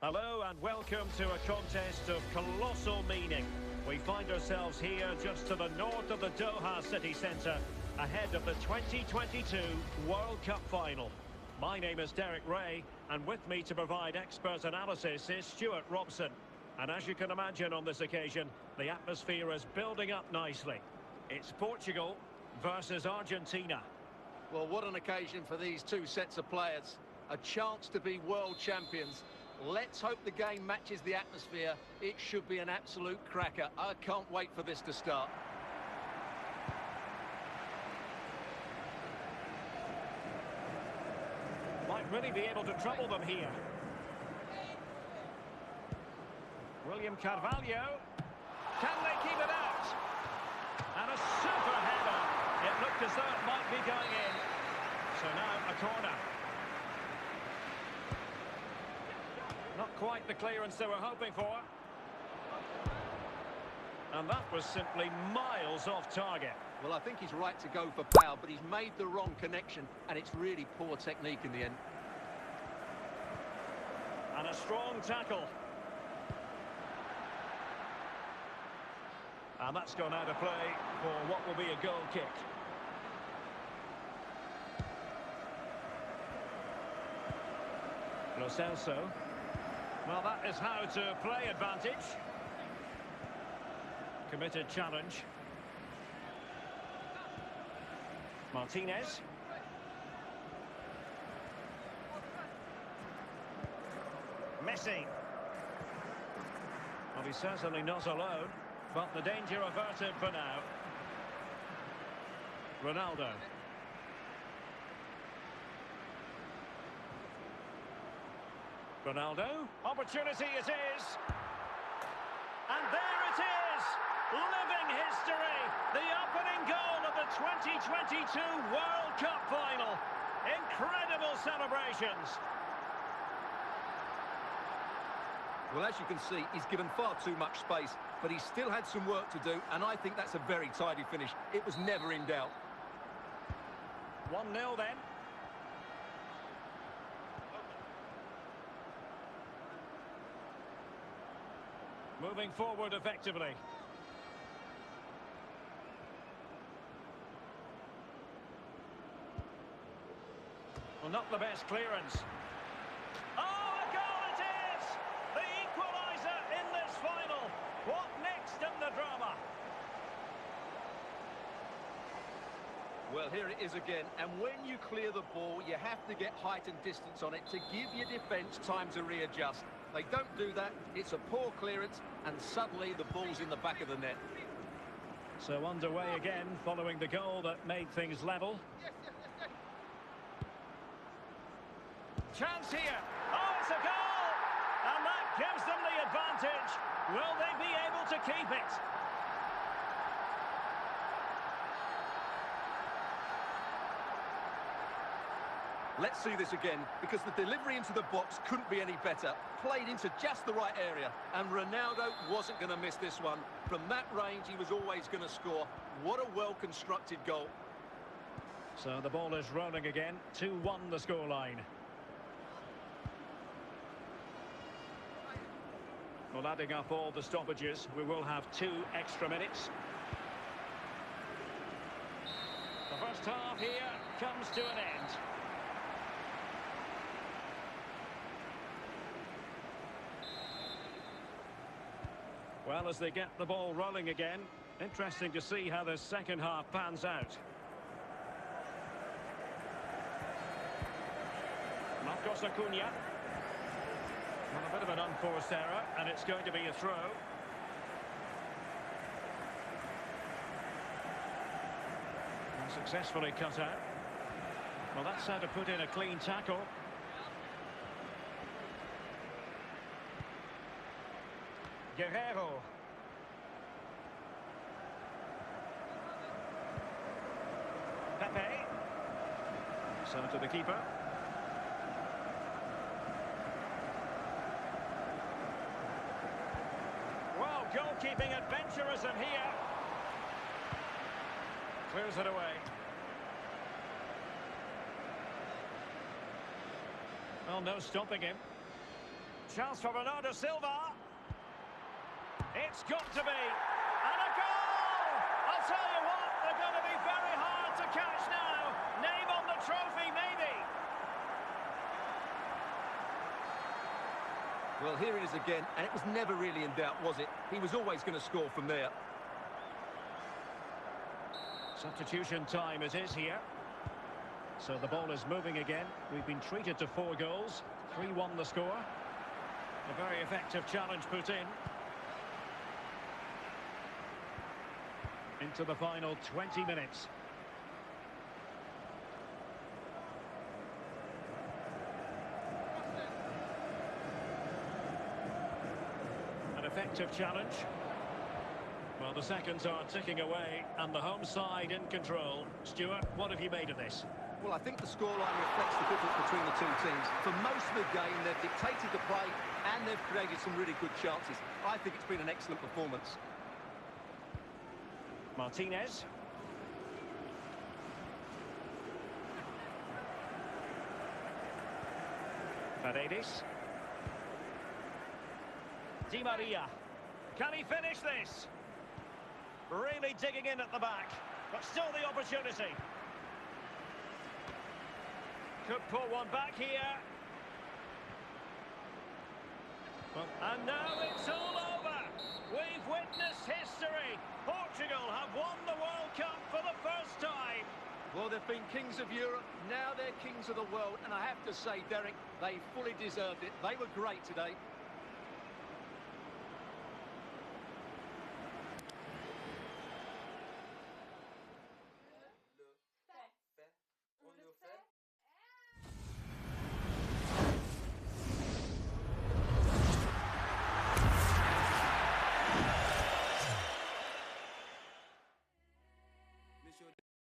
Hello and welcome to a contest of colossal meaning. We find ourselves here just to the north of the Doha city centre, ahead of the 2022 World Cup final. My name is Derek Ray, and with me to provide expert analysis is Stuart Robson. And as you can imagine on this occasion, the atmosphere is building up nicely. It's Portugal versus Argentina. Well, what an occasion for these two sets of players. A chance to be world champions. Let's hope the game matches the atmosphere. It should be an absolute cracker. I can't wait for this to start. Might really be able to trouble them here. William Carvalho. Can they keep it out? And a super header. It looked as though it might be going in. So now a corner. Not quite the clearance they were hoping for. And that was simply miles off target. Well, I think he's right to go for foul, but he's made the wrong connection, and it's really poor technique in the end. And a strong tackle. And that's gone out of play for what will be a goal kick. Lo Celso. Well, that is how to play advantage. Committed challenge. Martinez. Messi. Well, he's certainly not alone, but the danger averted for now. Ronaldo. Ronaldo, opportunity it is, and there it is, living history, the opening goal of the 2022 World Cup final. Incredible celebrations. Well, as you can see, he's given far too much space, but he's still had some work to do, and I think that's a very tidy finish. It was never in doubt. 1-0 then. Moving forward effectively. Well, not the best clearance. Oh, a goal it is! The equaliser in this final. What next in the drama? Well, here it is again, and when you clear the ball, you have to get height and distance on it to give your defence time to readjust. They don't do that, it's a poor clearance, and suddenly the ball's in the back of the net. So underway again, following the goal that made things level. Chance here. Oh, it's a goal! And that gives them the advantage. Will they be able to keep it? Let's see this again, because the delivery into the box couldn't be any better. Played into just the right area, and Ronaldo wasn't going to miss this one. From that range, he was always going to score. What a well-constructed goal. So the ball is rolling again. 2-1 the scoreline. Well, adding up all the stoppages, we will have 2 extra minutes. The first half here comes to an end. Well, as they get the ball rolling again, interesting to see how the second half pans out. Marcos Acuna. Well, a bit of an unforced error, and it's going to be a throw. And successfully cut out. Well, that's how to put in a clean tackle. Guerrero. Pepe. So to the keeper. Well, goalkeeping adventurism here. Clears it away. Well, no stopping him. Chance for Bernardo Silva. It's got to be. And a goal! I'll tell you what, they're going to be very hard to catch now. Name on the trophy, maybe. Well, here it is again, and it was never really in doubt, was it? He was always going to score from there. Substitution time it is here. So the ball is moving again. We've been treated to 4 goals. 3-1 the score. A very effective challenge put in. Into the final 20 minutes. An effective challenge. Well, the seconds are ticking away, and the home side in control. Stuart, what have you made of this? Well, I think the scoreline reflects the difference between the two teams. For most of the game, they've dictated the play, and they've created some really good chances. I think it's been an excellent performance. Martinez. Paredes. Di Maria. Can he finish this? Really digging in at the back, but still the opportunity. Could pull one back here. Well, and now it's all over. We've witnessed history. Portugal have won the World Cup for the first time. Well, they've been kings of Europe, now they're kings of the world, and I have to say, Derek, they fully deserved it. They were great today.